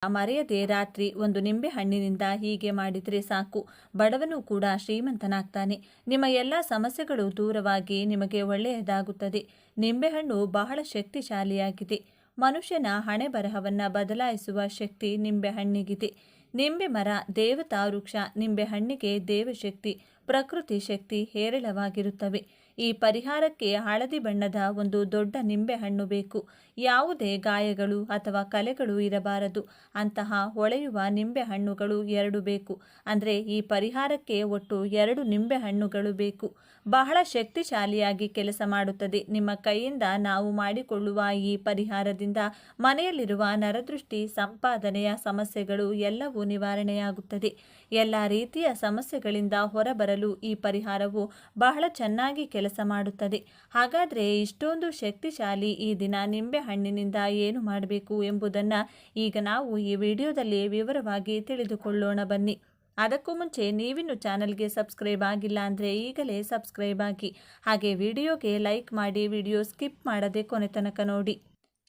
ಮರೆಯದೆ ರಾತ್ರಿ ಒಂದು ನಿಂಬೆ ಹಣ್ಣಿನಿಂದ ಹೀಗೆ ಮಾಡಿದರೆ ಸಾಕು, ಬಡವನು ಕೂಡ ಶ್ರೀಮಂತನಾಗ್ತಾನೆ. ನಿಮ್ಮ ಎಲ್ಲ ಸಮಸ್ಯೆಗಳು ದೂರವಾಗಿ ನಿಮಗೆ ಒಳ್ಳೆಯದಾಗುತ್ತದೆ. ನಿಂಬೆಹಣ್ಣು ಬಹಳ ಶಕ್ತಿಶಾಲಿಯಾಗಿದೆ. ಮನುಷ್ಯನ ಹಣೆ ಬರಹವನ್ನು ಬದಲಾಯಿಸುವ ಶಕ್ತಿ ನಿಂಬೆಹಣ್ಣಿಗಿದೆ. ನಿಂಬೆ ಮರ ದೇವತಾ ವೃಕ್ಷ. ನಿಂಬೆಹಣ್ಣಿಗೆ ದೇವಶಕ್ತಿ, ಪ್ರಕೃತಿ ಶಕ್ತಿ ಹೇರಳವಾಗಿರುತ್ತವೆ. ಈ ಪರಿಹಾರಕ್ಕೆ ಹಳದಿ ಬಣ್ಣದ ಒಂದು ದೊಡ್ಡ ನಿಂಬೆಹಣ್ಣು ಬೇಕು. ಯಾವುದೇ ಗಾಯಗಳು ಅಥವಾ ಕಲೆಗಳು ಇರಬಾರದು. ಅಂತಹ ಹೊಳೆಯುವ ನಿಂಬೆಹಣ್ಣುಗಳು 2 ಬೇಕು. ಅಂದರೆ ಈ ಪರಿಹಾರಕ್ಕೆ ಒಟ್ಟು 2 ನಿಂಬೆಹಣ್ಣುಗಳು ಬೇಕು. ಬಹಳ ಶಕ್ತಿಶಾಲಿಯಾಗಿ ಕೆಲಸ ಮಾಡುತ್ತದೆ. ನಿಮ್ಮ ಕೈಯಿಂದ ನಾವು ಮಾಡಿಕೊಳ್ಳುವ ಈ ಪರಿಹಾರದಿಂದ ಮನೆಯಲ್ಲಿರುವ ನರದೃಷ್ಟಿ, ಸಂಪಾದನೆಯ ಸಮಸ್ಯೆಗಳು ಎಲ್ಲವೂ ನಿವಾರಣೆಯಾಗುತ್ತದೆ. ಎಲ್ಲ ರೀತಿಯ ಸಮಸ್ಯೆಗಳಿಂದ ಹೊರಬರಲು ಈ ಪರಿಹಾರವು ಬಹಳ ಚೆನ್ನಾಗಿ ಕೆಲಸ ಮಾಡುತ್ತದೆ. ಹಾಗಾದರೆ ಇಷ್ಟೊಂದು ಶಕ್ತಿಶಾಲಿ ಈ ದಿನ ನಿಂಬೆಹಣ್ಣಿನಿಂದ ಏನು ಮಾಡಬೇಕು ಎಂಬುದನ್ನು ಈಗ ನಾವು ಈ ವಿಡಿಯೋದಲ್ಲಿ ವಿವರವಾಗಿ ತಿಳಿದುಕೊಳ್ಳೋಣ ಬನ್ನಿ. ಅದಕ್ಕೂ ಮುಂಚೆ ನೀವಿನ್ನು ಚಾನಲ್ಗೆ ಸಬ್ಸ್ಕ್ರೈಬ್ ಆಗಿಲ್ಲ ಅಂದರೆ ಈಗಲೇ ಸಬ್ಸ್ಕ್ರೈಬ್ ಆಗಿ, ಹಾಗೆ ವಿಡಿಯೋಗೆ ಲೈಕ್ ಮಾಡಿ, ವಿಡಿಯೋ ಸ್ಕಿಪ್ ಮಾಡದೆ ಕೊನೆ ತನಕ ನೋಡಿ.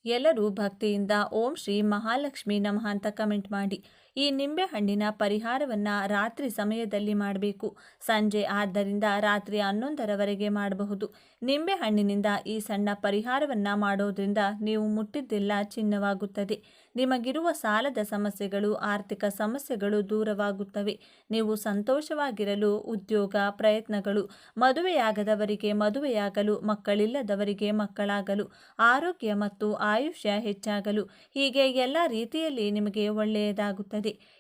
ಎಲ್ಲರೂ ಭಕ್ತಿಯಿಂದ ಓಂ ಶ್ರೀ ಮಹಾಲಕ್ಷ್ಮಿ ನಮಃ ಅಂತ ಕಮೆಂಟ್ ಮಾಡಿ. ಈ ನಿಂಬೆಹಣ್ಣಿನ ಪರಿಹಾರವನ್ನು ರಾತ್ರಿ ಸಮಯದಲ್ಲಿ ಮಾಡಬೇಕು. ಸಂಜೆ ಆದ್ದರಿಂದ ರಾತ್ರಿ 11ರವರೆಗೆ ಮಾಡಬಹುದು. ನಿಂಬೆಹಣ್ಣಿನಿಂದ ಈ ಸಣ್ಣ ಪರಿಹಾರವನ್ನು ಮಾಡೋದ್ರಿಂದ ನೀವು ಮುಟ್ಟಿದ್ದೆಲ್ಲ ಚಿನ್ನವಾಗುತ್ತದೆ. ನಿಮಗಿರುವ ಸಾಲದ ಸಮಸ್ಯೆಗಳು, ಆರ್ಥಿಕ ಸಮಸ್ಯೆಗಳು ದೂರವಾಗುತ್ತವೆ. ನೀವು ಸಂತೋಷವಾಗಿರಲು ಉದ್ಯೋಗ ಪ್ರಯತ್ನಗಳು, ಮದುವೆಯಾಗದವರಿಗೆ ಮದುವೆಯಾಗಲು, ಮಕ್ಕಳಿಲ್ಲದವರಿಗೆ ಮಕ್ಕಳಾಗಲು, ಆರೋಗ್ಯ ಮತ್ತು ಆಯುಷ್ಯ ಹೆಚ್ಚಾಗಲು, ಹೀಗೆ ಎಲ್ಲ ರೀತಿಯಲ್ಲಿ ನಿಮಗೆ ಒಳ್ಳೆಯದಾಗುತ್ತದೆ.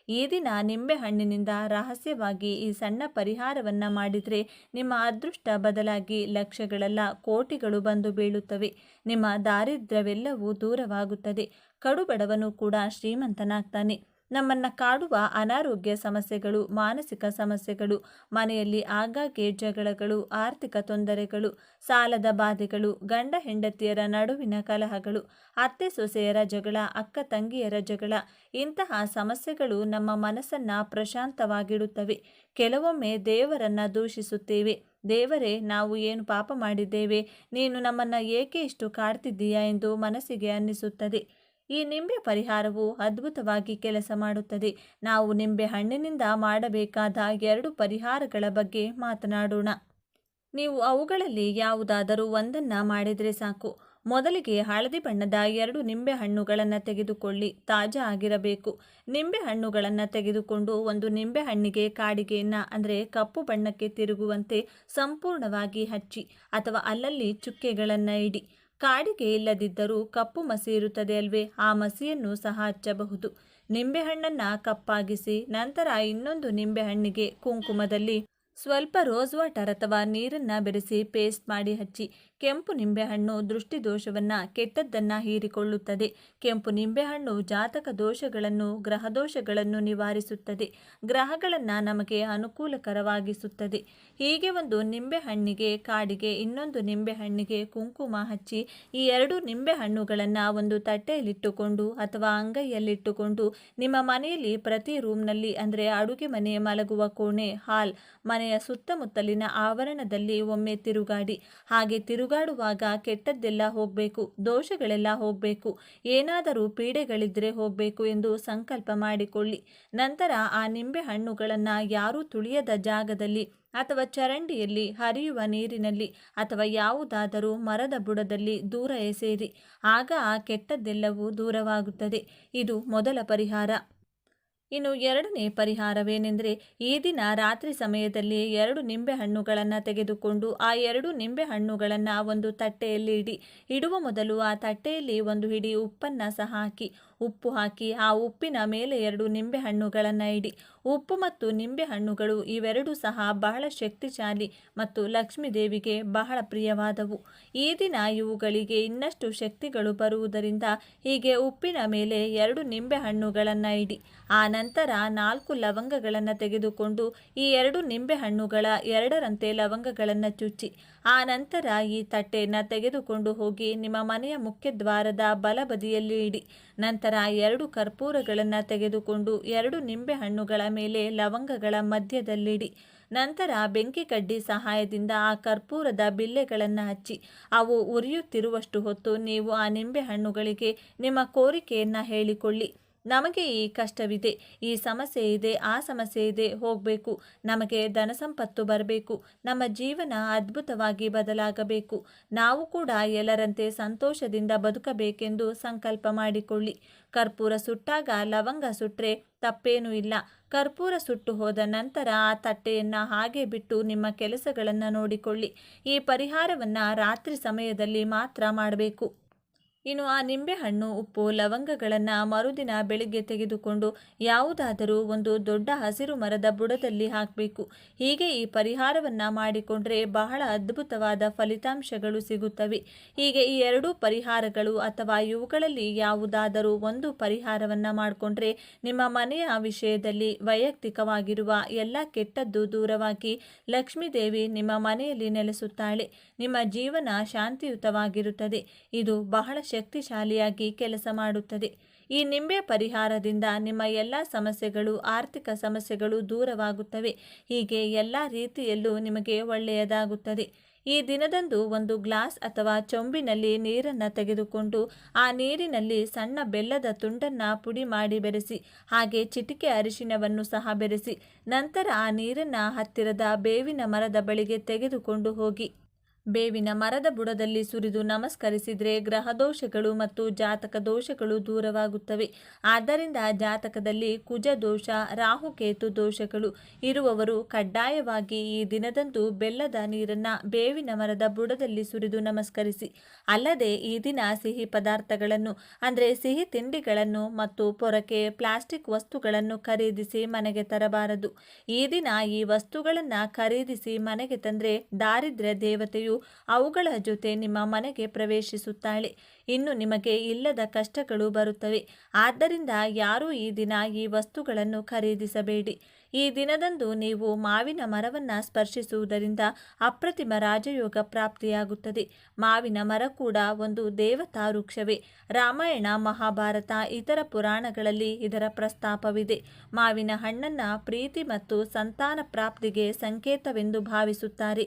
ಈ ದಿನ ನಿಂಬೆಹಣ್ಣಿನಿಂದ ರಹಸ್ಯವಾಗಿ ಈ ಸಣ್ಣ ಪರಿಹಾರವನ್ನು ಮಾಡಿದರೆ ನಿಮ್ಮ ಅದೃಷ್ಟ ಬದಲಾಗಿ ಲಕ್ಷಗಳಲ್ಲ ಕೋಟಿಗಳು ಬಂದು ಬೀಳುತ್ತವೆ. ನಿಮ್ಮ ದಾರಿದ್ರ್ಯವೆಲ್ಲವೂ ದೂರವಾಗುತ್ತದೆ. ಕಡುಬಡವನು ಕೂಡ ಶ್ರೀಮಂತನಾಗ್ತಾನೆ. ನಮ್ಮನ್ನು ಕಾಡುವ ಅನಾರೋಗ್ಯ ಸಮಸ್ಯೆಗಳು, ಮಾನಸಿಕ ಸಮಸ್ಯೆಗಳು, ಮನೆಯಲ್ಲಿ ಆಗಾಗ್ಗೆ ಜಗಳಗಳು, ಆರ್ಥಿಕ ತೊಂದರೆಗಳು, ಸಾಲದ ಬಾಧೆಗಳು, ಗಂಡ ಹೆಂಡತಿಯರ ನಡುವಿನ ಕಲಹಗಳು, ಅತ್ತೆ ಸೊಸೆಯರ ಜಗಳ, ಅಕ್ಕ ತಂಗಿಯರ ಜಗಳ, ಇಂತಹ ಸಮಸ್ಯೆಗಳು ನಮ್ಮ ಮನಸ್ಸನ್ನು ಪ್ರಶಾಂತವಾಗಿಡುತ್ತವೆ. ಕೆಲವೊಮ್ಮೆ ದೇವರನ್ನು ದೂಷಿಸುತ್ತೇವೆ. ದೇವರೇ, ನಾವು ಏನು ಪಾಪ ಮಾಡಿದ್ದೇವೆ, ನೀನು ನಮ್ಮನ್ನು ಏಕೆ ಇಷ್ಟು ಕಾಡ್ತಿದ್ದೀಯಾ ಎಂದು ಮನಸ್ಸಿಗೆ ಅನ್ನಿಸುತ್ತದೆ. ಈ ನಿಂಬೆ ಪರಿಹಾರವು ಅದ್ಭುತವಾಗಿ ಕೆಲಸ ಮಾಡುತ್ತದೆ. ನಾವು ನಿಂಬೆ ಹಣ್ಣಿನಿಂದ ಮಾಡಬೇಕಾದ 2 ಪರಿಹಾರಗಳ ಬಗ್ಗೆ ಮಾತನಾಡೋಣ. ನೀವು ಅವುಗಳಲ್ಲಿ ಯಾವುದಾದರೂ ಒಂದನ್ನು ಮಾಡಿದರೆ ಸಾಕು. ಮೊದಲಿಗೆ ಹಳದಿ ಬಣ್ಣದ 2 ನಿಂಬೆ ಹಣ್ಣುಗಳನ್ನು ತೆಗೆದುಕೊಳ್ಳಿ. ತಾಜಾ ಆಗಿರಬೇಕು. ನಿಂಬೆ ಹಣ್ಣುಗಳನ್ನು ತೆಗೆದುಕೊಂಡು ಒಂದು ನಿಂಬೆ ಹಣ್ಣಿಗೆ ಕಾಡಿಗೆಯನ್ನು ಅಂದರೆ ಕಪ್ಪು ಬಣ್ಣಕ್ಕೆ ತಿರುಗುವಂತೆ ಸಂಪೂರ್ಣವಾಗಿ ಹಚ್ಚಿ ಅಥವಾ ಅಲ್ಲಲ್ಲಿ ಚುಕ್ಕೆಗಳನ್ನು ಇಡಿ. ಕಾಡಿಗೆ ಇಲ್ಲದಿದ್ದರೂ ಕಪ್ಪು ಮಸಿ ಇರುತ್ತದೆ ಅಲ್ವೇ, ಆ ಮಸಿಯನ್ನು ಸಹ ಹಚ್ಚಬಹುದು. ನಿಂಬೆಹಣ್ಣನ್ನು ಕಪ್ಪಾಗಿಸಿ ನಂತರ ಇನ್ನೊಂದು ನಿಂಬೆಹಣ್ಣಿಗೆ ಕುಂಕುಮದಲ್ಲಿ ಸ್ವಲ್ಪ ರೋಸ್ ವಾಟರ್ ಅಥವಾ ನೀರನ್ನು ಬೆರೆಸಿ ಪೇಸ್ಟ್ ಮಾಡಿ ಹಚ್ಚಿ. ಕೆಂಪು ನಿಂಬೆಹಣ್ಣು ದೃಷ್ಟಿದೋಷವನ್ನು, ಕೆಟ್ಟದ್ದನ್ನು ಹೀರಿಕೊಳ್ಳುತ್ತದೆ. ಕೆಂಪು ನಿಂಬೆಹಣ್ಣು ಜಾತಕ ದೋಷಗಳನ್ನು, ಗ್ರಹ ದೋಷಗಳನ್ನು ನಿವಾರಿಸುತ್ತದೆ. ಗ್ರಹಗಳನ್ನು ನಮಗೆ ಅನುಕೂಲಕರವಾಗಿಸುತ್ತದೆ. ಹೀಗೆ ಒಂದು ನಿಂಬೆಹಣ್ಣಿಗೆ ಕಾಡಿಗೆ, ಇನ್ನೊಂದು ನಿಂಬೆಹಣ್ಣಿಗೆ ಕುಂಕುಮ ಹಚ್ಚಿ ಈ 2 ನಿಂಬೆಹಣ್ಣುಗಳನ್ನು ಒಂದು ತಟ್ಟೆಯಲ್ಲಿಟ್ಟುಕೊಂಡು ಅಥವಾ ಅಂಗೈಯಲ್ಲಿಟ್ಟುಕೊಂಡು ನಿಮ್ಮ ಮನೆಯಲ್ಲಿ ಪ್ರತಿ ರೂಮ್ನಲ್ಲಿ ಅಂದರೆ ಅಡುಗೆ ಮನೆ, ಮಲಗುವ ಕೋಣೆ, ಹಾಲ್, ಮನೆಯ ಸುತ್ತಮುತ್ತಲಿನ ಆವರಣದಲ್ಲಿ ಒಮ್ಮೆ ತಿರುಗಾಡಿ. ಹಾಗೆ ತಿರುಗಾಡುವಾಗ ಕೆಟ್ಟದ್ದೆಲ್ಲ ಹೋಗಬೇಕು, ದೋಷಗಳೆಲ್ಲ ಹೋಗಬೇಕು, ಏನಾದರೂ ಪೀಡೆಗಳಿದ್ದರೆ ಹೋಗಬೇಕು ಎಂದು ಸಂಕಲ್ಪ ಮಾಡಿಕೊಳ್ಳಿ. ನಂತರ ಆ ನಿಂಬೆ ಹಣ್ಣುಗಳನ್ನು ಯಾರೂ ತುಳಿಯದ ಜಾಗದಲ್ಲಿ ಅಥವಾ ಚರಂಡಿಯಲ್ಲಿ, ಹರಿಯುವ ನೀರಿನಲ್ಲಿ ಅಥವಾ ಯಾವುದಾದರೂ ಮರದ ಬುಡದಲ್ಲಿ ದೂರ ಎಸೆಯಿರಿ. ಆಗ ಆ ಕೆಟ್ಟದ್ದೆಲ್ಲವೂ ದೂರವಾಗುತ್ತದೆ. ಇದು ಮೊದಲ ಪರಿಹಾರ. ಇನ್ನು 2ನೇ ಪರಿಹಾರವೇನೆಂದರೆ, ಈ ದಿನ ರಾತ್ರಿ ಸಮಯದಲ್ಲಿ 2 ನಿಂಬೆ ಹಣ್ಣುಗಳನ್ನು ತೆಗೆದುಕೊಂಡು ಆ 2 ನಿಂಬೆ ಹಣ್ಣುಗಳನ್ನು ಒಂದು ತಟ್ಟೆಯಲ್ಲಿ ಇಡಿ. ಇಡುವ ಮೊದಲು ಆ ತಟ್ಟೆಯಲ್ಲಿ ಒಂದು ಹಿಡಿ ಉಪ್ಪನ್ನು ಸಹ ಹಾಕಿ. ಉಪ್ಪು ಹಾಕಿ ಆ ಉಪ್ಪಿನ ಮೇಲೆ 2 ನಿಂಬೆ ಹಣ್ಣುಗಳನ್ನು ಇಡಿ. ಉಪ್ಪು ಮತ್ತು ನಿಂಬೆ ಹಣ್ಣುಗಳು ಇವೆರಡೂ ಸಹ ಬಹಳ ಶಕ್ತಿಶಾಲಿ ಮತ್ತು ಲಕ್ಷ್ಮೀ ದೇವಿಗೆ ಬಹಳ ಪ್ರಿಯವಾದವು. ಈ ದಿನ ಇವುಗಳಿಗೆ ಇನ್ನಷ್ಟು ಶಕ್ತಿಗಳು ಬರುವುದರಿಂದ ಹೀಗೆ ಉಪ್ಪಿನ ಮೇಲೆ 2 ನಿಂಬೆ ಹಣ್ಣುಗಳನ್ನು ಇಡಿ. ಆ ನಂತರ 4 ಲವಂಗಗಳನ್ನು ತೆಗೆದುಕೊಂಡು ಈ 2 ನಿಂಬೆ ಹಣ್ಣುಗಳ 2ರಂತೆ ಲವಂಗಗಳನ್ನು ಚುಚ್ಚಿ. ಆ ನಂತರ ಈ ತಟ್ಟೆಯನ್ನು ತೆಗೆದುಕೊಂಡು ಹೋಗಿ ನಿಮ್ಮ ಮನೆಯ ಮುಖ್ಯ ದ್ವಾರದ ಬಲಬದಿಯಲ್ಲಿ ಇಡಿ. ನಂತರ 2 ಕರ್ಪೂರಗಳನ್ನು ತೆಗೆದುಕೊಂಡು 2 ನಿಂಬೆ ಹಣ್ಣುಗಳ ಮೇಲೆ ಲವಂಗಗಳ ಮಧ್ಯದಲ್ಲಿಡಿ. ನಂತರ ಬೆಂಕಿ ಕಡ್ಡಿ ಸಹಾಯದಿಂದ ಆ ಕರ್ಪೂರದ ಬಿಲ್ಲೆಗಳನ್ನು ಹಚ್ಚಿ ಅವು ಉರಿಯುತ್ತಿರುವಷ್ಟು ಹೊತ್ತು ನೀವು ಆ ನಿಂಬೆ ಹಣ್ಣುಗಳಿಗೆ ನಿಮ್ಮ ಕೋರಿಕೆಯನ್ನು ಹೇಳಿಕೊಳ್ಳಿ. ನಮಗೆ ಈ ಕಷ್ಟವಿದೆ, ಈ ಸಮಸ್ಯೆ ಇದೆ, ಆ ಸಮಸ್ಯೆ ಇದೆ, ಹೋಗಬೇಕು, ನಮಗೆ ಧನ ಸಂಪತ್ತು ಬರಬೇಕು, ನಮ್ಮ ಜೀವನ ಅದ್ಭುತವಾಗಿ ಬದಲಾಗಬೇಕು, ನಾವು ಕೂಡ ಎಲ್ಲರಂತೆ ಸಂತೋಷದಿಂದ ಬದುಕಬೇಕೆಂದು ಸಂಕಲ್ಪ ಮಾಡಿಕೊಳ್ಳಿ. ಕರ್ಪೂರ ಸುಟ್ಟಾಗ ಲವಂಗ ಸುಟ್ಟರೆ ತಪ್ಪೇನೂ ಇಲ್ಲ. ಕರ್ಪೂರ ಸುಟ್ಟು ಹೋದ ನಂತರ ಆ ತಟ್ಟೆಯನ್ನು ಹಾಗೆ ಬಿಟ್ಟು ನಿಮ್ಮ ಕೆಲಸಗಳನ್ನು ನೋಡಿಕೊಳ್ಳಿ. ಈ ಪರಿಹಾರವನ್ನು ರಾತ್ರಿ ಸಮಯದಲ್ಲಿ ಮಾತ್ರ ಮಾಡಬೇಕು. ಇನ್ನು ಆ ನಿಂಬೆಹಣ್ಣು, ಉಪ್ಪು, ಲವಂಗಗಳನ್ನು ಮರುದಿನ ಬೆಳಿಗ್ಗೆ ತೆಗೆದುಕೊಂಡು ಯಾವುದಾದರೂ ಒಂದು ದೊಡ್ಡ ಹಸಿರು ಮರದ ಬುಡದಲ್ಲಿ ಹಾಕಬೇಕು. ಹೀಗೆ ಈ ಪರಿಹಾರವನ್ನು ಮಾಡಿಕೊಂಡ್ರೆ ಬಹಳ ಅದ್ಭುತವಾದ ಫಲಿತಾಂಶಗಳು ಸಿಗುತ್ತವೆ. ಹೀಗೆ ಈ ಎರಡೂ ಪರಿಹಾರಗಳು ಅಥವಾ ಇವುಗಳಲ್ಲಿ ಯಾವುದಾದರೂ ಒಂದು ಪರಿಹಾರವನ್ನು ಮಾಡಿಕೊಂಡ್ರೆ ನಿಮ್ಮ ಮನೆಯ ವಿಷಯದಲ್ಲಿ ವೈಯಕ್ತಿಕವಾಗಿರುವ ಎಲ್ಲ ಕೆಟ್ಟದ್ದು ದೂರವಾಗಿ ಲಕ್ಷ್ಮೀದೇವಿ ನಿಮ್ಮ ಮನೆಯಲ್ಲಿ ನೆಲೆಸುತ್ತಾಳೆ. ನಿಮ್ಮ ಜೀವನ ಶಾಂತಿಯುತವಾಗಿರುತ್ತದೆ. ಇದು ಬಹಳ ಶಕ್ತಿಶಾಲಿಯಾಗಿ ಕೆಲಸ ಮಾಡುತ್ತದೆ. ಈ ನಿಂಬೆ ಪರಿಹಾರದಿಂದ ನಿಮ್ಮ ಎಲ್ಲ ಸಮಸ್ಯೆಗಳು, ಆರ್ಥಿಕ ಸಮಸ್ಯೆಗಳು ದೂರವಾಗುತ್ತವೆ. ಹೀಗೆ ಎಲ್ಲ ರೀತಿಯಲ್ಲೂ ನಿಮಗೆ ಒಳ್ಳೆಯದಾಗುತ್ತದೆ. ಈ ದಿನದಂದು ಒಂದು ಗ್ಲಾಸ್ ಅಥವಾ ಚೊಂಬಿನಲ್ಲಿ ನೀರನ್ನು ತೆಗೆದುಕೊಂಡು ಆ ನೀರಿನಲ್ಲಿ ಸಣ್ಣ ಬೆಲ್ಲದ ತುಂಡನ್ನು ಪುಡಿ ಮಾಡಿ ಬೆರೆಸಿ, ಹಾಗೆ ಚಿಟಿಕೆ ಅರಿಶಿನವನ್ನು ಸಹ ಬೆರೆಸಿ, ನಂತರ ಆ ನೀರನ್ನು ಹತ್ತಿರದ ಬೇವಿನ ಮರದ ಬಳಿಗೆ ತೆಗೆದುಕೊಂಡು ಹೋಗಿ ಬೇವಿನ ಮರದ ಬುಡದಲ್ಲಿ ಸುರಿದು ನಮಸ್ಕರಿಸಿದರೆ ಗ್ರಹದೋಷಗಳು ಮತ್ತು ಜಾತಕ ದೋಷಗಳು ದೂರವಾಗುತ್ತವೆ. ಆದ್ದರಿಂದ ಜಾತಕದಲ್ಲಿ ಕುಜ ದೋಷ, ರಾಹುಕೇತು ದೋಷಗಳು ಇರುವವರು ಕಡ್ಡಾಯವಾಗಿ ಈ ದಿನದಂದು ಬೆಲ್ಲದ ನೀರನ್ನು ಬೇವಿನ ಮರದ ಬುಡದಲ್ಲಿ ಸುರಿದು ನಮಸ್ಕರಿಸಿ. ಅಲ್ಲದೆ ಈ ದಿನ ಸಿಹಿ ಪದಾರ್ಥಗಳನ್ನು ಅಂದರೆ ಸಿಹಿ ತಿಂಡಿಗಳನ್ನು ಮತ್ತು ಪೊರಕೆ, ಪ್ಲಾಸ್ಟಿಕ್ ವಸ್ತುಗಳನ್ನು ಖರೀದಿಸಿ ಮನೆಗೆ ತರಬಾರದು. ಈ ದಿನ ಈ ವಸ್ತುಗಳನ್ನು ಖರೀದಿಸಿ ಮನೆಗೆ ತಂದರೆ ದಾರಿದ್ರ್ಯ ದೇವತೆಯು ಅವುಗಳ ಜೊತೆ ನಿಮ್ಮ ಮನೆಗೆ ಪ್ರವೇಶಿಸುತ್ತಾಳೆ. ಇನ್ನು ನಿಮಗೆ ಇಲ್ಲದ ಕಷ್ಟಗಳು ಬರುತ್ತವೆ. ಆದ್ದರಿಂದ ಯಾರೂ ಈ ದಿನ ಈ ವಸ್ತುಗಳನ್ನು ಖರೀದಿಸಬೇಡಿ. ಈ ದಿನದಂದು ನೀವು ಮಾವಿನ ಮರವನ್ನು ಸ್ಪರ್ಶಿಸುವುದರಿಂದ ಅಪ್ರತಿಮ ರಾಜಯೋಗ ಪ್ರಾಪ್ತಿಯಾಗುತ್ತದೆ. ಮಾವಿನ ಮರ ಕೂಡ ಒಂದು ದೇವತಾ ವೃಕ್ಷವೇ. ರಾಮಾಯಣ, ಮಹಾಭಾರತ, ಇತರ ಪುರಾಣಗಳಲ್ಲಿ ಇದರ ಪ್ರಸ್ತಾಪವಿದೆ. ಮಾವಿನ ಹಣ್ಣನ್ನು ಪ್ರೀತಿ ಮತ್ತು ಸಂತಾನ ಪ್ರಾಪ್ತಿಗೆ ಸಂಕೇತವೆಂದು ಭಾವಿಸುತ್ತಾರೆ.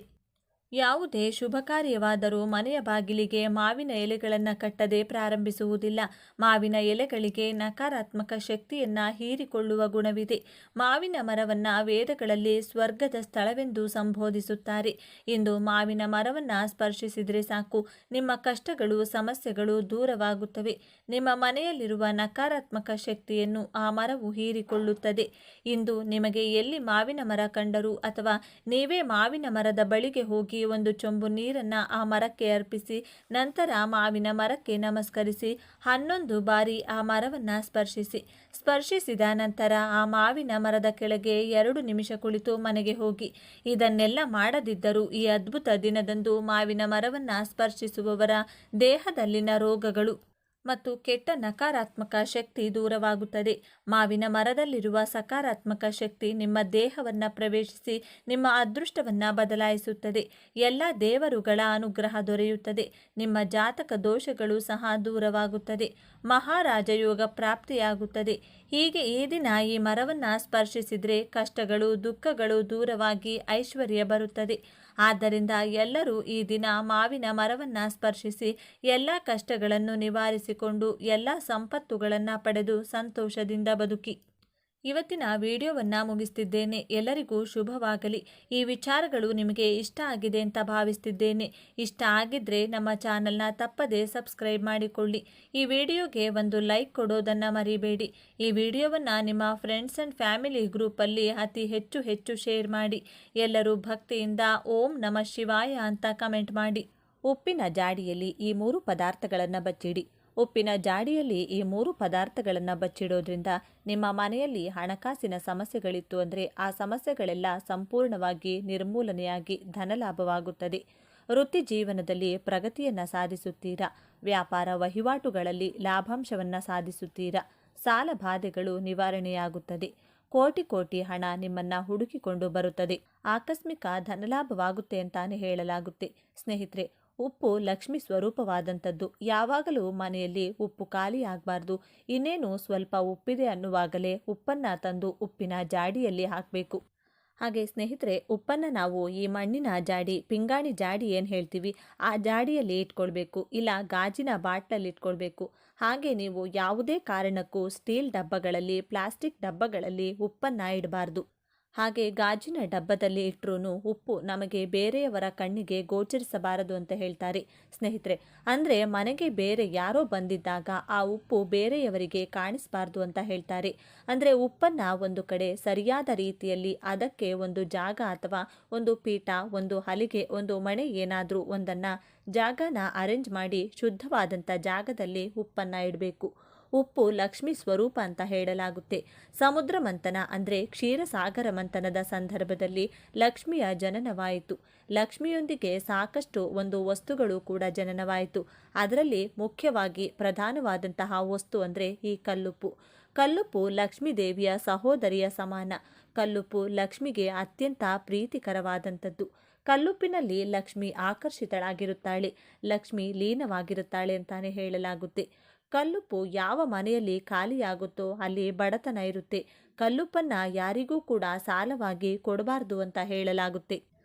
ಯಾವುದೇ ಶುಭ ಕಾರ್ಯವಾದರೂ ಮನೆಯ ಬಾಗಿಲಿಗೆ ಮಾವಿನ ಎಲೆಗಳನ್ನು ಕಟ್ಟದೆ ಪ್ರಾರಂಭಿಸುವುದಿಲ್ಲ. ಮಾವಿನ ಎಲೆಗಳಿಗೆ ನಕಾರಾತ್ಮಕ ಶಕ್ತಿಯನ್ನು ಹೀರಿಕೊಳ್ಳುವ ಗುಣವಿದೆ. ಮಾವಿನ ಮರವನ್ನು ವೇದಗಳಲ್ಲಿ ಸ್ವರ್ಗದ ಸ್ಥಳವೆಂದು ಸಂಬೋಧಿಸುತ್ತಾರೆ. ಇಂದು ಮಾವಿನ ಮರವನ್ನು ಸ್ಪರ್ಶಿಸಿದರೆ ಸಾಕು, ನಿಮ್ಮ ಕಷ್ಟಗಳು, ಸಮಸ್ಯೆಗಳು ದೂರವಾಗುತ್ತವೆ. ನಿಮ್ಮ ಮನೆಯಲ್ಲಿರುವ ನಕಾರಾತ್ಮಕ ಶಕ್ತಿಯನ್ನು ಆ ಮರವು ಹೀರಿಕೊಳ್ಳುತ್ತದೆ. ಇಂದು ನಿಮಗೆ ಎಲ್ಲಿ ಮಾವಿನ ಮರ ಕಂಡರೂ ಅಥವಾ ನೀವೇ ಮಾವಿನ ಮರದ ಬಳಿಗೆ ಹೋಗಿ ಒಂದು ಚೊಂಬು ನೀರನ್ನು ಆ ಮರಕ್ಕೆ ಅರ್ಪಿಸಿ, ನಂತರ ಮಾವಿನ ಮರಕ್ಕೆ ನಮಸ್ಕರಿಸಿ 11 ಬಾರಿ ಆ ಮರವನ್ನು ಸ್ಪರ್ಶಿಸಿದ ನಂತರ ಆ ಮಾವಿನ ಮರದ ಕೆಳಗೆ 2 ನಿಮಿಷ ಕುಳಿತು ಮನೆಗೆ ಹೋಗಿ. ಇದನ್ನೆಲ್ಲ ಮಾಡದಿದ್ದರೂ ಈ ಅದ್ಭುತ ದಿನದಂದು ಮಾವಿನ ಮರವನ್ನು ಸ್ಪರ್ಶಿಸುವವರ ದೇಹದಲ್ಲಿನ ರೋಗಗಳು ಮತ್ತು ಕೆಟ್ಟ ನಕಾರಾತ್ಮಕ ಶಕ್ತಿ ದೂರವಾಗುತ್ತದೆ. ಮಾವಿನ ಮರದಲ್ಲಿರುವ ಸಕಾರಾತ್ಮಕ ಶಕ್ತಿ ನಿಮ್ಮ ದೇಹವನ್ನು ಪ್ರವೇಶಿಸಿ ನಿಮ್ಮ ಅದೃಷ್ಟವನ್ನು ಬದಲಾಯಿಸುತ್ತದೆ. ಎಲ್ಲ ದೇವರುಗಳ ಅನುಗ್ರಹ ದೊರೆಯುತ್ತದೆ. ನಿಮ್ಮ ಜಾತಕ ದೋಷಗಳು ಸಹ ದೂರವಾಗುತ್ತದೆ. ಮಹಾರಾಜಯೋಗ ಪ್ರಾಪ್ತಿಯಾಗುತ್ತದೆ. ಹೀಗೆ ಈ ದಿನ ಈ ಮರವನ್ನು ಸ್ಪರ್ಶಿಸಿದರೆ ಕಷ್ಟಗಳು, ದುಃಖಗಳು ದೂರವಾಗಿ ಐಶ್ವರ್ಯ ಬರುತ್ತದೆ. ಆದ್ದರಿಂದ ಎಲ್ಲರೂ ಈ ದಿನ ಮಾವಿನ ಮರವನ್ನು ಸ್ಪರ್ಶಿಸಿ ಎಲ್ಲ ಕಷ್ಟಗಳನ್ನು ನಿವಾರಿಸಿಕೊಂಡು ಎಲ್ಲ ಸಂಪತ್ತುಗಳನ್ನು ಪಡೆದು ಸಂತೋಷದಿಂದ ಬದುಕಿ. ಇವತ್ತಿನ ವಿಡಿಯೋವನ್ನು ಮುಗಿಸ್ತಿದ್ದೇನೆ. ಎಲ್ಲರಿಗೂ ಶುಭವಾಗಲಿ. ಈ ವಿಚಾರಗಳು ನಿಮಗೆ ಇಷ್ಟ ಆಗಿದೆ ಅಂತ ಭಾವಿಸ್ತಿದ್ದೇನೆ. ಇಷ್ಟ ಆಗಿದ್ದರೆ ನಮ್ಮ ಚಾನಲ್ನ ತಪ್ಪದೇ ಸಬ್ಸ್ಕ್ರೈಬ್ ಮಾಡಿಕೊಳ್ಳಿ. ಈ ವಿಡಿಯೋಗೆ ಒಂದು ಲೈಕ್ ಕೊಡೋದನ್ನು ಮರಿಬೇಡಿ. ಈ ವಿಡಿಯೋವನ್ನು ನಿಮ್ಮ ಫ್ರೆಂಡ್ಸ್ ಆ್ಯಂಡ್ ಫ್ಯಾಮಿಲಿ ಗ್ರೂಪಲ್ಲಿ ಅತಿ ಹೆಚ್ಚು ಶೇರ್ ಮಾಡಿ. ಎಲ್ಲರೂ ಭಕ್ತಿಯಿಂದ ಓಂ ನಮಃ ಶಿವಾಯ ಅಂತ ಕಮೆಂಟ್ ಮಾಡಿ. ಉಪ್ಪಿನ ಜಾಡಿಯಲ್ಲಿ ಈ 3 ಪದಾರ್ಥಗಳನ್ನು ಬಚ್ಚಿಡಿ. ಉಪ್ಪಿನ ಜಾಡಿಯಲ್ಲಿ ಈ 3 ಪದಾರ್ಥಗಳನ್ನು ಬಚ್ಚಿಡೋದ್ರಿಂದ ನಿಮ್ಮ ಮನೆಯಲ್ಲಿ ಹಣಕಾಸಿನ ಸಮಸ್ಯೆಗಳಿತ್ತು ಅಂದರೆ ಆ ಸಮಸ್ಯೆಗಳೆಲ್ಲ ಸಂಪೂರ್ಣವಾಗಿ ನಿರ್ಮೂಲನೆಯಾಗಿ ಧನಲಾಭವಾಗುತ್ತದೆ. ವೃತ್ತಿ ಜೀವನದಲ್ಲಿ ಪ್ರಗತಿಯನ್ನು ಸಾಧಿಸುತ್ತೀರಾ. ವ್ಯಾಪಾರ ವಹಿವಾಟುಗಳಲ್ಲಿ ಲಾಭಾಂಶವನ್ನು ಸಾಧಿಸುತ್ತೀರಾ. ಸಾಲ ಬಾಧೆಗಳು ನಿವಾರಣೆಯಾಗುತ್ತದೆ. ಕೋಟಿ ಹಣ ನಿಮ್ಮನ್ನು ಹುಡುಕಿಕೊಂಡು ಬರುತ್ತದೆ. ಆಕಸ್ಮಿಕ ಧನಲಾಭವಾಗುತ್ತೆ ಅಂತಾನೆ ಹೇಳಲಾಗುತ್ತೆ. ಸ್ನೇಹಿತರೆ, ಉಪ್ಪು ಲಕ್ಷ್ಮಿ ಸ್ವರೂಪವಾದಂಥದ್ದು. ಯಾವಾಗಲೂ ಮನೆಯಲ್ಲಿ ಉಪ್ಪು ಖಾಲಿ ಆಗಬಾರ್ದು. ಇನ್ನೇನು ಸ್ವಲ್ಪ ಉಪ್ಪಿದೆ ಅನ್ನುವಾಗಲೇ ಉಪ್ಪನ್ನು ತಂದು ಉಪ್ಪಿನ ಜಾಡಿಯಲ್ಲಿ ಹಾಕಬೇಕು. ಹಾಗೆ ಸ್ನೇಹಿತರೆ, ಉಪ್ಪನ್ನು ನಾವು ಈ ಮಣ್ಣಿನ ಜಾಡಿ, ಪಿಂಗಾಣಿ ಜಾಡಿ ಏನು ಹೇಳ್ತೀವಿ, ಆ ಜಾಡಿಯಲ್ಲಿ ಇಟ್ಕೊಳ್ಬೇಕು, ಇಲ್ಲ ಗಾಜಿನ ಬಾಟ್ಲಲ್ಲಿ ಇಟ್ಕೊಳ್ಬೇಕು. ಹಾಗೆ ನೀವು ಯಾವುದೇ ಕಾರಣಕ್ಕೂ ಸ್ಟೀಲ್ ಡಬ್ಬಗಳಲ್ಲಿ, ಪ್ಲಾಸ್ಟಿಕ್ ಡಬ್ಬಗಳಲ್ಲಿ ಉಪ್ಪನ್ನು ಇಡಬಾರ್ದು. ಹಾಗೆ ಗಾಜಿನ ಡಬ್ಬದಲ್ಲಿ ಇಟ್ಟರೂ ಉಪ್ಪು ನಮಗೆ ಬೇರೆಯವರ ಕಣ್ಣಿಗೆ ಗೋಚರಿಸಬಾರದು ಅಂತ ಹೇಳ್ತಾರೆ ಸ್ನೇಹಿತರೆ. ಅಂದರೆ ಮನೆಗೆ ಬೇರೆ ಯಾರೋ ಬಂದಿದ್ದಾಗ ಆ ಉಪ್ಪು ಬೇರೆಯವರಿಗೆ ಕಾಣಿಸಬಾರ್ದು ಅಂತ ಹೇಳ್ತಾರೆ. ಅಂದರೆ ಉಪ್ಪನ್ನು ಒಂದು ಕಡೆ ಸರಿಯಾದ ರೀತಿಯಲ್ಲಿ ಅದಕ್ಕೆ ಒಂದು ಜಾಗ ಅಥವಾ ಒಂದು ಪೀಠ, ಒಂದು ಹಲಿಗೆ, ಒಂದು ಮಣೆ ಏನಾದರೂ ಒಂದನ್ನು ಜಾಗನ ಅರೇಂಜ್ ಮಾಡಿ ಶುದ್ಧವಾದಂಥ ಜಾಗದಲ್ಲಿ ಉಪ್ಪನ್ನು ಇಡಬೇಕು. ಉಪ್ಪು ಲಕ್ಷ್ಮಿ ಸ್ವರೂಪ ಅಂತ ಹೇಳಲಾಗುತ್ತೆ. ಸಮುದ್ರ ಮಂಥನ ಅಂದರೆ ಕ್ಷೀರಸಾಗರ ಮಂಥನದ ಸಂದರ್ಭದಲ್ಲಿ ಲಕ್ಷ್ಮಿಯ ಜನನವಾಯಿತು. ಲಕ್ಷ್ಮಿಯೊಂದಿಗೆ ಸಾಕಷ್ಟು ಒಂದು ವಸ್ತುಗಳು ಕೂಡ ಜನನವಾಯಿತು. ಅದರಲ್ಲಿ ಮುಖ್ಯವಾಗಿ ಪ್ರಧಾನವಾದಂತಹ ವಸ್ತು ಅಂದರೆ ಈ ಕಲ್ಲುಪ್ಪು. ಕಲ್ಲುಪ್ಪು ಲಕ್ಷ್ಮೀ ದೇವಿಯ ಸಹೋದರಿಯ ಸಮಾನ. ಕಲ್ಲುಪ್ಪು ಲಕ್ಷ್ಮಿಗೆ ಅತ್ಯಂತ ಪ್ರೀತಿಕರವಾದಂಥದ್ದು. ಕಲ್ಲುಪ್ಪಿನಲ್ಲಿ ಲಕ್ಷ್ಮಿ ಆಕರ್ಷಿತಳಾಗಿರುತ್ತಾಳೆ, ಲಕ್ಷ್ಮಿ ಲೀನವಾಗಿರುತ್ತಾಳೆ ಅಂತಾನೆ ಹೇಳಲಾಗುತ್ತೆ. ಕಲ್ಲುಪ್ಪು ಯಾವ ಮನೆಯಲ್ಲಿ ಖಾಲಿಯಾಗುತ್ತೋ ಅಲ್ಲಿ ಬಡತನ ಇರುತ್ತೆ. ಕಲ್ಲುಪ್ಪನ್ನು ಯಾರಿಗೂ ಕೂಡ ಸಾಲವಾಗಿ ಕೊಡಬಾರ್ದು ಅಂತ ಹೇಳಲಾಗುತ್ತೆ.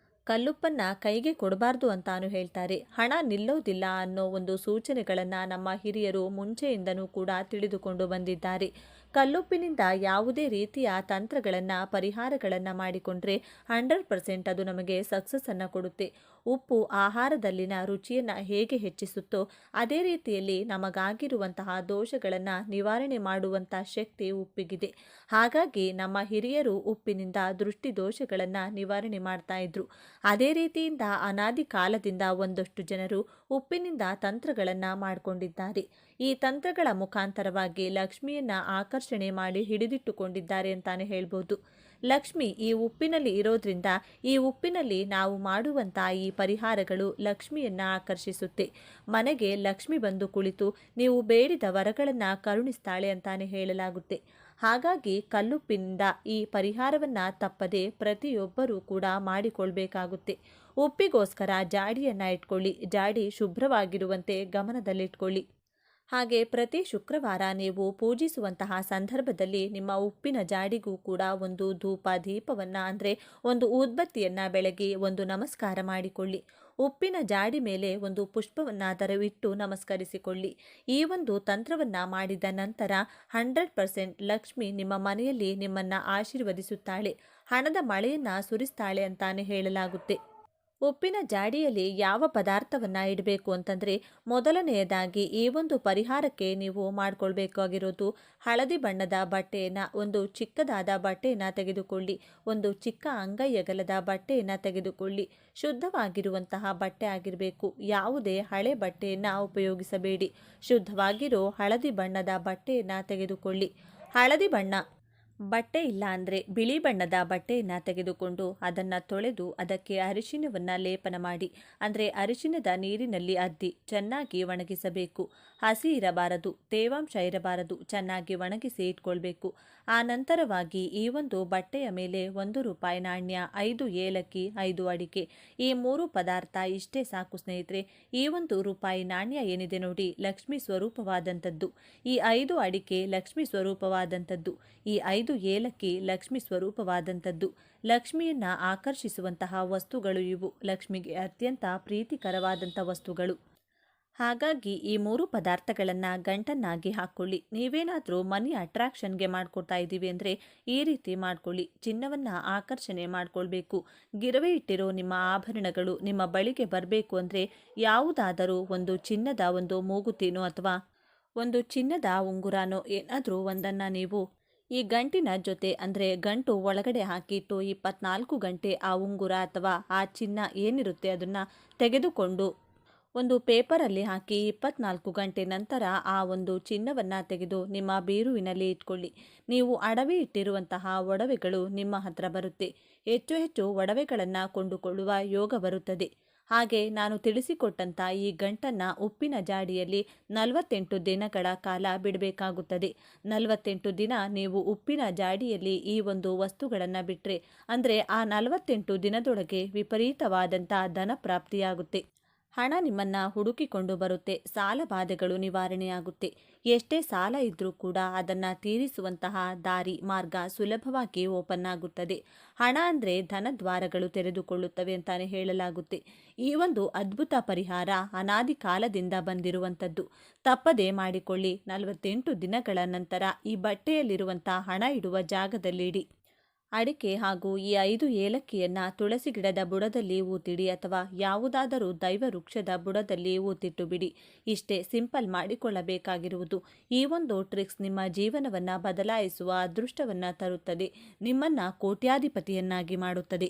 ಕಲ್ಲುಪ್ಪನ್ನು ಕೈಗೆ ಕೊಡಬಾರ್ದು ಅಂತಾನು ಹೇಳ್ತಾರೆ. ಹಣ ನಿಲ್ಲೋದಿಲ್ಲ ಅನ್ನೋ ಒಂದು ಸೂಚನೆಗಳನ್ನು ನಮ್ಮ ಹಿರಿಯರು ಮುಂಚೆಯಿಂದನೂ ಕೂಡ ತಿಳಿದುಕೊಂಡು ಬಂದಿದ್ದಾರೆ. ಕಲ್ಲುಪ್ಪಿನಿಂದ ಯಾವುದೇ ರೀತಿಯ ತಂತ್ರಗಳನ್ನು, ಪರಿಹಾರಗಳನ್ನು ಮಾಡಿಕೊಂಡ್ರೆ 100% ಅದು ನಮಗೆ ಸಕ್ಸಸ್ಸನ್ನು ಕೊಡುತ್ತೆ. ಉಪ್ಪು ಆಹಾರದಲ್ಲಿನ ರುಚಿಯನ್ನು ಹೇಗೆ ಹೆಚ್ಚಿಸುತ್ತೋ ಅದೇ ರೀತಿಯಲ್ಲಿ ನಮಗಾಗಿರುವಂತಹ ದೋಷಗಳನ್ನು ನಿವಾರಣೆ ಮಾಡುವಂಥ ಶಕ್ತಿ ಉಪ್ಪಿಗಿದೆ. ಹಾಗಾಗಿ ನಮ್ಮ ಹಿರಿಯರು ಉಪ್ಪಿನಿಂದ ದೃಷ್ಟಿ ದೋಷಗಳನ್ನು ನಿವಾರಣೆ ಮಾಡ್ತಾ ಇದ್ರು. ಅದೇ ರೀತಿಯಿಂದ ಅನಾದಿ ಕಾಲದಿಂದ ಒಂದಷ್ಟು ಜನರು ಉಪ್ಪಿನಿಂದ ತಂತ್ರಗಳನ್ನು ಮಾಡಿಕೊಂಡಿದ್ದಾರೆ. ಈ ತಂತ್ರಗಳ ಮುಖಾಂತರವಾಗಿ ಲಕ್ಷ್ಮಿಯನ್ನು ಆಕರ್ಷಣೆ ಮಾಡಿ ಹಿಡಿದಿಟ್ಟುಕೊಂಡಿದ್ದಾರೆ ಅಂತಾನೆ ಹೇಳ್ಬೋದು. ಲಕ್ಷ್ಮಿ ಈ ಉಪ್ಪಿನಲ್ಲಿ ಇರೋದ್ರಿಂದ ಈ ಉಪ್ಪಿನಲ್ಲಿ ನಾವು ಮಾಡುವಂಥ ಈ ಪರಿಹಾರಗಳು ಲಕ್ಷ್ಮಿಯನ್ನು ಆಕರ್ಷಿಸುತ್ತೆ. ಮನೆಗೆ ಲಕ್ಷ್ಮಿ ಬಂದು ಕುಳಿತು ನೀವು ಬೇಡಿದ ವರಗಳನ್ನು ಕರುಣಿಸ್ತಾಳೆ ಅಂತಾನೆ ಹೇಳಲಾಗುತ್ತೆ. ಹಾಗಾಗಿ ಕಲ್ಲುಪ್ಪಿನಿಂದ ಈ ಪರಿಹಾರವನ್ನು ತಪ್ಪದೆ ಪ್ರತಿಯೊಬ್ಬರೂ ಕೂಡ ಮಾಡಿಕೊಳ್ಬೇಕಾಗುತ್ತೆ. ಉಪ್ಪಿಗೋಸ್ಕರ ಜಾಡಿಯನ್ನು ಇಟ್ಕೊಳ್ಳಿ. ಜಾಡಿ ಶುಭ್ರವಾಗಿರುವಂತೆ ಗಮನದಲ್ಲಿಟ್ಕೊಳ್ಳಿ. ಹಾಗೆ ಪ್ರತಿ ಶುಕ್ರವಾರ ನೀವು ಪೂಜಿಸುವಂತಹ ಸಂದರ್ಭದಲ್ಲಿ ನಿಮ್ಮ ಉಪ್ಪಿನ ಜಾಡಿಗೂ ಕೂಡ ಒಂದು ಧೂಪ ದೀಪವನ್ನು ಅಂದರೆ ಒಂದು ಊದ್ಬತ್ತಿಯನ್ನು ಬೆಳಗಿ ಒಂದು ನಮಸ್ಕಾರ ಮಾಡಿಕೊಳ್ಳಿ. ಉಪ್ಪಿನ ಜಾಡಿ ಮೇಲೆ ಒಂದು ಪುಷ್ಪವನ್ನಾದರೂ ಇಟ್ಟು ನಮಸ್ಕರಿಸಿಕೊಳ್ಳಿ. ಈ ಒಂದು ತಂತ್ರವನ್ನು ಮಾಡಿದ ನಂತರ 100% ಲಕ್ಷ್ಮಿ ನಿಮ್ಮ ಮನೆಯಲ್ಲಿ ನಿಮ್ಮನ್ನು ಆಶೀರ್ವದಿಸುತ್ತಾಳೆ, ಹಣದ ಮಳೆಯನ್ನು ಸುರಿಸ್ತಾಳೆ ಅಂತಾನೆ ಹೇಳಲಾಗುತ್ತೆ. ಉಪ್ಪಿನ ಜಾಡಿಯಲ್ಲಿ ಯಾವ ಪದಾರ್ಥವನ್ನು ಇಡಬೇಕು ಅಂತಂದರೆ, ಮೊದಲನೆಯದಾಗಿ ಈ ಒಂದು ಪರಿಹಾರಕ್ಕೆ ನೀವು ಮಾಡಿಕೊಳ್ಬೇಕಾಗಿರೋದು ಹಳದಿ ಬಣ್ಣದ ಬಟ್ಟೆಯನ್ನು, ಒಂದು ಚಿಕ್ಕದಾದ ಬಟ್ಟೆಯನ್ನು ತೆಗೆದುಕೊಳ್ಳಿ. ಒಂದು ಚಿಕ್ಕ ಅಂಗೈ ಅಗಲದ ಬಟ್ಟೆಯನ್ನು ತೆಗೆದುಕೊಳ್ಳಿ. ಶುದ್ಧವಾಗಿರುವಂತಹ ಬಟ್ಟೆ ಆಗಿರಬೇಕು. ಯಾವುದೇ ಹಳೆ ಬಟ್ಟೆಯನ್ನು ಉಪಯೋಗಿಸಬೇಡಿ. ಶುದ್ಧವಾಗಿರೋ ಹಳದಿ ಬಣ್ಣದ ಬಟ್ಟೆಯನ್ನು ತೆಗೆದುಕೊಳ್ಳಿ. ಹಳದಿ ಬಣ್ಣ ಬಟ್ಟೆ ಇಲ್ಲ ಅಂದರೆ ಬಿಳಿ ಬಣ್ಣದ ಬಟ್ಟೆಯನ್ನು ತೆಗೆದುಕೊಂಡು ಅದನ್ನು ತೊಳೆದು ಅದಕ್ಕೆ ಅರಿಶಿನವನ್ನು ಲೇಪನ ಮಾಡಿ, ಅಂದರೆ ಅರಿಶಿನದ ನೀರಿನಲ್ಲಿ ಅದ್ದಿ ಚೆನ್ನಾಗಿ ಒಣಗಿಸಬೇಕು. ಹಸಿ ಇರಬಾರದು, ತೇವಾಂಶ ಇರಬಾರದು, ಚೆನ್ನಾಗಿ ಒಣಗಿಸಿ ಇಟ್ಕೊಳ್ಬೇಕು. ಆ ನಂತರವಾಗಿ ಈ ಒಂದು ಬಟ್ಟೆಯ ಮೇಲೆ ₹1 ನಾಣ್ಯ, 5 ಏಲಕ್ಕಿ, 5 ಅಡಿಕೆ, ಈ 3 ಪದಾರ್ಥ ಇಷ್ಟೇ ಸಾಕು ಸ್ನೇಹಿತರೆ. ಈ ₹1 ನಾಣ್ಯ ಏನಿದೆ ನೋಡಿ, ಲಕ್ಷ್ಮೀ ಸ್ವರೂಪವಾದಂಥದ್ದು. ಈ 5 ಅಡಿಕೆ ಲಕ್ಷ್ಮೀ ಸ್ವರೂಪವಾದಂಥದ್ದು. ಈ 5 ಏಲಕ್ಕಿ ಲಕ್ಷ್ಮೀ ಸ್ವರೂಪವಾದಂಥದ್ದು. ಲಕ್ಷ್ಮಿಯನ್ನು ಆಕರ್ಷಿಸುವಂತಹ ವಸ್ತುಗಳು ಇವು. ಲಕ್ಷ್ಮಿಗೆ ಅತ್ಯಂತ ಪ್ರೀತಿಕರವಾದಂಥ ವಸ್ತುಗಳು. ಹಾಗಾಗಿ ಈ 3 ಪದಾರ್ಥಗಳನ್ನು ಗಂಟನ್ನಾಗಿ ಹಾಕ್ಕೊಳ್ಳಿ. ನೀವೇನಾದರೂ ಮನಿ ಅಟ್ರಾಕ್ಷನ್ಗೆ ಮಾಡ್ಕೊಳ್ತಾ ಇದ್ದೀವಿ ಅಂದರೆ ಈ ರೀತಿ ಮಾಡ್ಕೊಳ್ಳಿ. ಚಿನ್ನವನ್ನು ಆಕರ್ಷಣೆ ಮಾಡ್ಕೊಳ್ಬೇಕು. ಗಿರವಿ ಇಟ್ಟಿರೋ ನಿಮ್ಮ ಆಭರಣಗಳು ನಿಮ್ಮ ಬಳಿಗೆ ಬರಬೇಕು ಅಂದರೆ ಯಾವುದಾದರೂ ಒಂದು ಚಿನ್ನದ ಒಂದು ಮೂಗುತಿನೋ ಅಥವಾ ಒಂದು ಚಿನ್ನದ ಉಂಗುರನೋ ಏನಾದರೂ ಒಂದನ್ನು ನೀವು ಈ ಗಂಟಿನ ಜೊತೆ, ಅಂದರೆ ಗಂಟು ಒಳಗಡೆ ಹಾಕಿಟ್ಟು 24 ಗಂಟೆ ಆ ಉಂಗುರ ಅಥವಾ ಆ ಚಿನ್ನ ಏನಿರುತ್ತೆ ಅದನ್ನು ತೆಗೆದುಕೊಂಡು ಒಂದು ಪೇಪರಲ್ಲಿ ಹಾಕಿ 24 ಗಂಟೆ ನಂತರ ಆ ಒಂದು ಚಿನ್ನವನ್ನು ತೆಗೆದು ನಿಮ್ಮ ಬೀರುವಿನಲ್ಲಿ ಇಟ್ಕೊಳ್ಳಿ. ನೀವು ಅಡವಿ ಇಟ್ಟಿರುವಂತಹ ಒಡವೆಗಳು ನಿಮ್ಮ ಹತ್ರ ಬರುತ್ತೆ. ಹೆಚ್ಚು ಹೆಚ್ಚು ಒಡವೆಗಳನ್ನು ಕೊಂಡುಕೊಳ್ಳುವ ಯೋಗ ಬರುತ್ತದೆ. ಹಾಗೆ ನಾನು ತಿಳಿಸಿಕೊಟ್ಟಂಥ ಈ ಗಂಟನ್ನು ಉಪ್ಪಿನ ಜಾಡಿಯಲ್ಲಿ 48 ದಿನಗಳ ಕಾಲ ಬಿಡಬೇಕಾಗುತ್ತದೆ. 48 ದಿನ ನೀವು ಉಪ್ಪಿನ ಜಾಡಿಯಲ್ಲಿ ಈ ಒಂದು ವಸ್ತುಗಳನ್ನು ಬಿಟ್ಟರೆ, ಅಂದರೆ ಆ 48 ದಿನದೊಳಗೆ ವಿಪರೀತವಾದಂಥ ಧನ ಪ್ರಾಪ್ತಿಯಾಗುತ್ತೆ. ಹಣ ನಿಮ್ಮನ್ನ ಹುಡುಕಿಕೊಂಡು ಬರುತ್ತೆ. ಸಾಲ ಬಾಧೆಗಳು ನಿವಾರಣೆಯಾಗುತ್ತೆ. ಎಷ್ಟೇ ಸಾಲ ಇದ್ರೂ ಕೂಡ ಅದನ್ನ ತೀರಿಸುವಂತಹ ದಾರಿ ಮಾರ್ಗ ಸುಲಭವಾಗಿ ಓಪನ್ ಆಗುತ್ತದೆ. ಹಣ ಅಂದ್ರೆ ಧನದ್ವಾರಗಳು ತೆರೆದುಕೊಳ್ಳುತ್ತವೆ ಅಂತಾನೆ ಹೇಳಲಾಗುತ್ತೆ. ಈ ಒಂದು ಅದ್ಭುತ ಪರಿಹಾರ ಅನಾದಿ ಕಾಲದಿಂದ ಬಂದಿರುವಂಥದ್ದು. ತಪ್ಪದೆ ಮಾಡಿಕೊಳ್ಳಿ. 48 ದಿನಗಳ ನಂತರ ಈ ಬಟ್ಟೆಯಲ್ಲಿರುವಂತಹ ಹಣ ಇಡುವ ಜಾಗದಲ್ಲಿಡಿ. ಅಡಿಕೆ ಹಾಗೂ ಈ 5 ಏಲಕ್ಕಿಯನ್ನ ತುಳಸಿ ಗಿಡದ ಬುಡದಲ್ಲಿ ಊತಿಡಿ ಅಥವಾ ಯಾವುದಾದರೂ ದೈವ ವೃಕ್ಷದ ಬುಡದಲ್ಲಿ ಊತಿಟ್ಟು ಬಿಡಿ. ಇಷ್ಟೇ ಸಿಂಪಲ್ ಮಾಡಿಕೊಳ್ಳಬೇಕಾಗಿರುವುದು. ಈ ಒಂದು ಟ್ರಿಕ್ಸ್ ನಿಮ್ಮ ಜೀವನವನ್ನ ಬದಲಾಯಿಸುವ ಅದೃಷ್ಟವನ್ನ ತರುತ್ತದೆ. ನಿಮ್ಮನ್ನ ಕೋಟ್ಯಾಧಿಪತಿಯನ್ನಾಗಿ ಮಾಡುತ್ತದೆ.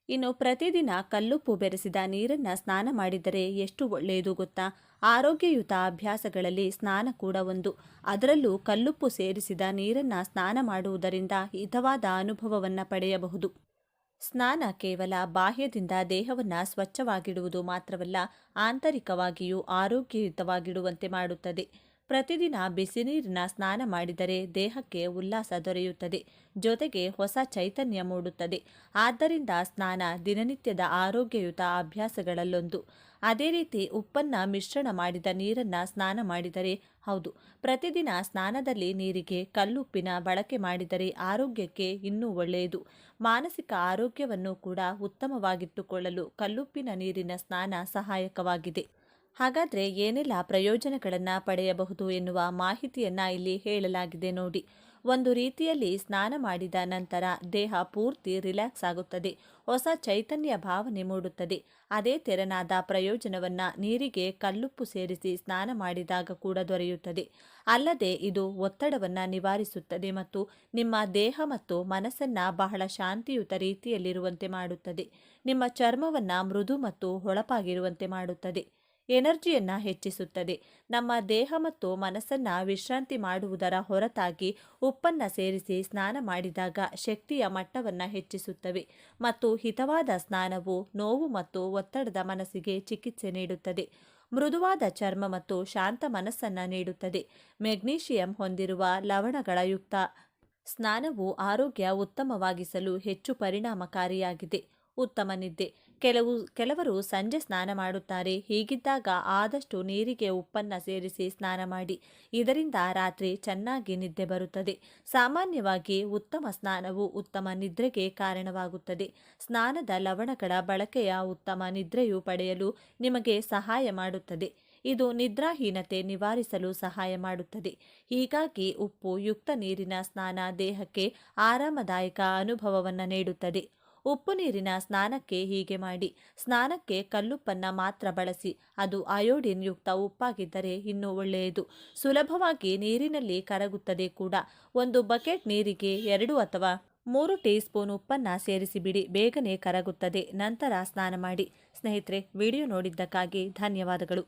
ಇನ್ನು ಪ್ರತಿದಿನ ಕಲ್ಲುಪ್ಪು ಬೆರೆಸಿದ ನೀರನ್ನ ಸ್ನಾನ ಮಾಡಿದರೆ ಎಷ್ಟು ಒಳ್ಳೆಯದು ಗೊತ್ತಾ? ಆರೋಗ್ಯಯುತ ಅಭ್ಯಾಸಗಳಲ್ಲಿ ಸ್ನಾನ ಕೂಡ ಒಂದು. ಅದರಲ್ಲೂ ಕಲ್ಲುಪ್ಪು ಸೇರಿಸಿದ ನೀರನ್ನ ಸ್ನಾನ ಮಾಡುವುದರಿಂದ ಹಿತವಾದ ಅನುಭವವನ್ನು ಪಡೆಯಬಹುದು. ಸ್ನಾನ ಕೇವಲ ಬಾಹ್ಯದಿಂದ ದೇಹವನ್ನ ಸ್ವಚ್ಛವಾಗಿಡುವುದು ಮಾತ್ರವಲ್ಲ, ಆಂತರಿಕವಾಗಿಯೂ ಆರೋಗ್ಯಯುತವಾಗಿಡುವಂತೆ ಮಾಡುತ್ತದೆ. ಪ್ರತಿದಿನ ಬಿಸಿ ನೀರಿನ ಸ್ನಾನ ಮಾಡಿದರೆ ದೇಹಕ್ಕೆ ಉಲ್ಲಾಸ ದೊರೆಯುತ್ತದೆ, ಜೊತೆಗೆ ಹೊಸ ಚೈತನ್ಯ ಮೂಡುತ್ತದೆ. ಆದ್ದರಿಂದ ಸ್ನಾನ ದಿನನಿತ್ಯದ ಆರೋಗ್ಯಯುತ ಅಭ್ಯಾಸಗಳಲ್ಲೊಂದು. ಅದೇ ರೀತಿ ಉಪ್ಪನ್ನ ಮಿಶ್ರಣ ಮಾಡಿದ ನೀರನ್ನ ಸ್ನಾನ ಮಾಡಿದರೆ, ಹೌದು, ಪ್ರತಿದಿನ ಸ್ನಾನದಲ್ಲಿ ನೀರಿಗೆ ಕಲ್ಲುಪ್ಪಿನ ಬಳಕೆ ಮಾಡಿದರೆ ಆರೋಗ್ಯಕ್ಕೆ ಇನ್ನೂ ಒಳ್ಳೆಯದು. ಮಾನಸಿಕ ಆರೋಗ್ಯವನ್ನು ಕೂಡ ಉತ್ತಮವಾಗಿಟ್ಟುಕೊಳ್ಳಲು ಕಲ್ಲುಪ್ಪಿನ ನೀರಿನ ಸ್ನಾನ ಸಹಾಯಕವಾಗಿದೆ. ಹಾಗಾದರೆ ಏನೆಲ್ಲ ಪ್ರಯೋಜನಗಳನ್ನು ಪಡೆಯಬಹುದು ಎನ್ನುವ ಮಾಹಿತಿಯನ್ನು ಇಲ್ಲಿ ಹೇಳಲಾಗಿದೆ ನೋಡಿ. ಒಂದು ರೀತಿಯಲ್ಲಿ ಸ್ನಾನ ಮಾಡಿದ ನಂತರ ದೇಹ ಪೂರ್ತಿ ರಿಲ್ಯಾಕ್ಸ್ ಆಗುತ್ತದೆ, ಹೊಸ ಚೈತನ್ಯ ಭಾವನೆ ಮೂಡುತ್ತದೆ. ಅದೇ ತೆರನಾದ ಪ್ರಯೋಜನವನ್ನು ನೀರಿಗೆ ಕಲ್ಲುಪ್ಪು ಸೇರಿಸಿ ಸ್ನಾನ ಮಾಡಿದಾಗ ಕೂಡ ದೊರೆಯುತ್ತದೆ. ಅಲ್ಲದೆ ಇದು ಒತ್ತಡವನ್ನು ನಿವಾರಿಸುತ್ತದೆ ಮತ್ತು ನಿಮ್ಮ ದೇಹ ಮತ್ತು ಮನಸ್ಸನ್ನು ಬಹಳ ಶಾಂತಿಯುತ ರೀತಿಯಲ್ಲಿರುವಂತೆ ಮಾಡುತ್ತದೆ. ನಿಮ್ಮ ಚರ್ಮವನ್ನು ಮೃದು ಮತ್ತು ಹೊಳಪಾಗಿರುವಂತೆ ಮಾಡುತ್ತದೆ. ಎನರ್ಜಿಯನ್ನು ಹೆಚ್ಚಿಸುತ್ತದೆ. ನಮ್ಮ ದೇಹ ಮತ್ತು ಮನಸ್ಸನ್ನು ವಿಶ್ರಾಂತಿ ಮಾಡುವುದರ ಹೊರತಾಗಿ ಉಪ್ಪನ್ನು ಸೇರಿಸಿ ಸ್ನಾನ ಮಾಡಿದಾಗ ಶಕ್ತಿಯ ಮಟ್ಟವನ್ನು ಹೆಚ್ಚಿಸುತ್ತವೆ ಮತ್ತು ಹಿತವಾದ ಸ್ನಾನವು ನೋವು ಮತ್ತು ಒತ್ತಡದ ಮನಸ್ಸಿಗೆ ಚಿಕಿತ್ಸೆ ನೀಡುತ್ತದೆ. ಮೃದುವಾದ ಚರ್ಮ ಮತ್ತು ಶಾಂತ ಮನಸ್ಸನ್ನು ನೀಡುತ್ತದೆ. ಮೆಗ್ನೀಷಿಯಂ ಹೊಂದಿರುವ ಲವಣಗಳ ಯುಕ್ತ ಸ್ನಾನವು ಆರೋಗ್ಯ ಉತ್ತಮವಾಗಿಸಲು ಹೆಚ್ಚು ಪರಿಣಾಮಕಾರಿಯಾಗಿದೆ. ಉತ್ತಮ ನಿದ್ದೆ. ಕೆಲವರು ಸಂಜೆ ಸ್ನಾನ ಮಾಡುತ್ತಾರೆ. ಹೀಗಿದ್ದಾಗ ಆದಷ್ಟು ನೀರಿಗೆ ಉಪ್ಪನ್ನು ಸೇರಿಸಿ ಸ್ನಾನ ಮಾಡಿ. ಇದರಿಂದ ರಾತ್ರಿ ಚೆನ್ನಾಗಿ ನಿದ್ದೆ ಬರುತ್ತದೆ. ಸಾಮಾನ್ಯವಾಗಿ ಉತ್ತಮ ಸ್ನಾನವು ಉತ್ತಮ ನಿದ್ರೆಗೆ ಕಾರಣವಾಗುತ್ತದೆ. ಸ್ನಾನದ ಲವಣಗಳ ಬಳಕೆಯ ಉತ್ತಮ ನಿದ್ರೆಯು ಪಡೆಯಲು ನಿಮಗೆ ಸಹಾಯ ಮಾಡುತ್ತದೆ. ಇದು ನಿದ್ರಾಹೀನತೆ ನಿವಾರಿಸಲು ಸಹಾಯ ಮಾಡುತ್ತದೆ. ಹೀಗಾಗಿ ಉಪ್ಪು ಯುಕ್ತ ನೀರಿನ ಸ್ನಾನ ದೇಹಕ್ಕೆ ಆರಾಮದಾಯಕ ಅನುಭವವನ್ನು ನೀಡುತ್ತದೆ. ಉಪ್ಪು ನೀರಿನ ಸ್ನಾನಕ್ಕೆ ಹೀಗೆ ಮಾಡಿ. ಸ್ನಾನಕ್ಕೆ ಕಲ್ಲುಪ್ಪನ್ನು ಮಾತ್ರ ಬಳಸಿ. ಅದು ಅಯೋಡಿನ್ ಯುಕ್ತ ಉಪ್ಪಾಗಿದ್ದರೆ ಇನ್ನೂ ಒಳ್ಳೆಯದು. ಸುಲಭವಾಗಿ ನೀರಿನಲ್ಲಿ ಕರಗುತ್ತದೆ ಕೂಡ. ಒಂದು ಬಕೆಟ್ ನೀರಿಗೆ 2 ಅಥವಾ 3 ಟೀ ಸ್ಪೂನ್ ಉಪ್ಪನ್ನು ಸೇರಿಸಿಬಿಡಿ. ಬೇಗನೆ ಕರಗುತ್ತದೆ. ನಂತರ ಸ್ನಾನ ಮಾಡಿ. ಸ್ನೇಹಿತರೆ, ವಿಡಿಯೋ ನೋಡಿದ್ದಕ್ಕಾಗಿ ಧನ್ಯವಾದಗಳು.